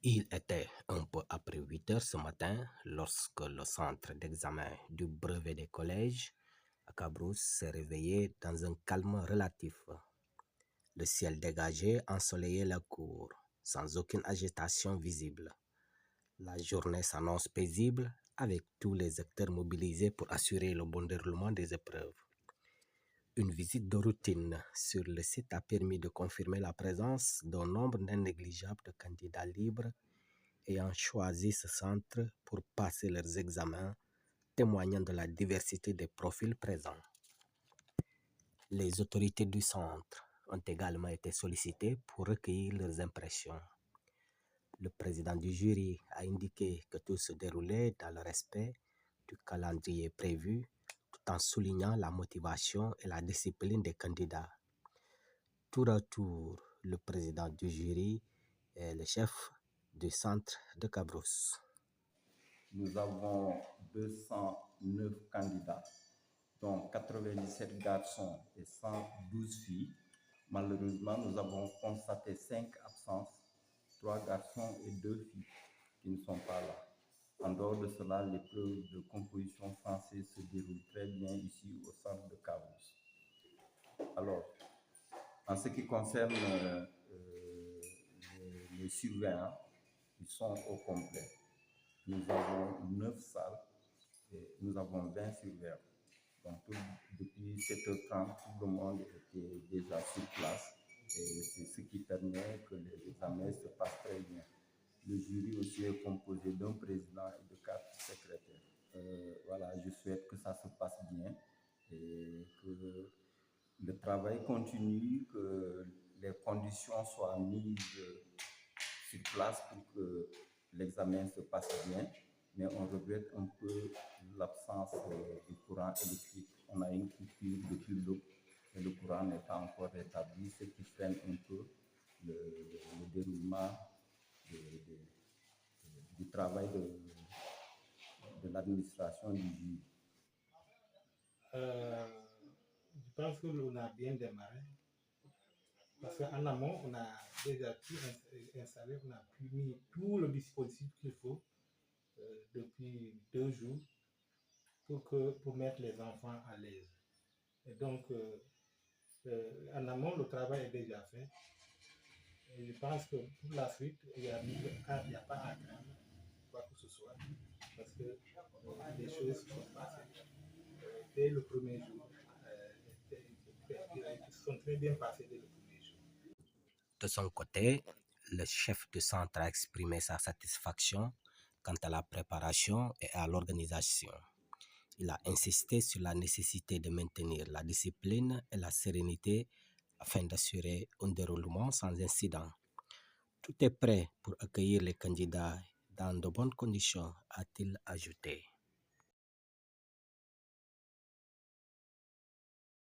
Il était un peu après 8 heures ce matin lorsque le centre d'examen du brevet des collèges à Cabrousse s'est réveillé dans un calme relatif. Le ciel dégagé ensoleillait la cour, sans aucune agitation visible. La journée s'annonce paisible avec tous les acteurs mobilisés pour assurer le bon déroulement des épreuves. Une visite de routine sur le site a permis de confirmer la présence d'un nombre non négligeable de candidats libres ayant choisi ce centre pour passer leurs examens, témoignant de la diversité des profils présents. Les autorités du centre ont également été sollicitées pour recueillir leurs impressions. Le président du jury a indiqué que tout se déroulait dans le respect du calendrier prévu, tout en soulignant la motivation et la discipline des candidats. Tour à tour, le président du jury est le chef du centre de Cabrousse. Nous avons 209 candidats, dont 97 garçons et 112 filles. Malheureusement, nous avons constaté 5 absences, 3 garçons et 2 filles qui ne sont pas là. En dehors de cela, l'épreuve de composition française se déroule très bien ici au centre de Cabrousse. Alors, en ce qui concerne les surveillants, ils sont au complet. Nous avons 9 salles et nous avons 20 surveillants. Donc, depuis 7h30, tout le monde était déjà sur place et c'est ce qui permet que les examens se passent très bien. Le jury aussi est composé d'un président et de 4 secrétaires. Voilà, je souhaite que ça se passe bien et que le travail continue, que les conditions soient mises sur place pour que l'examen se passe bien. Mais on regrette un peu l'absence du courant électrique. On a une coupure depuis l'aube et le courant n'est pas encore rétabli, ce qui freine un peu le déroulement du travail de l'administration du jury. Je pense qu'on a bien démarré. Parce qu'en amont, on a déjà pu installer, on a pu mis tout le dispositif qu'il faut depuis 2 jours pour mettre les enfants à l'aise. Et donc, en amont, le travail est déjà fait. Et je pense que pour la suite, il n'y a pas à craindre quoi que ce soit. Parce que les choses sont passées dès le premier jour. Ils sont très bien passés dès le premier jour. De son côté, le chef du centre a exprimé sa satisfaction quant à la préparation et à l'organisation. Il a insisté sur la nécessité de maintenir la discipline et la sérénité afin d'assurer un déroulement sans incident. Tout est prêt pour accueillir les candidats dans de bonnes conditions, a-t-il ajouté.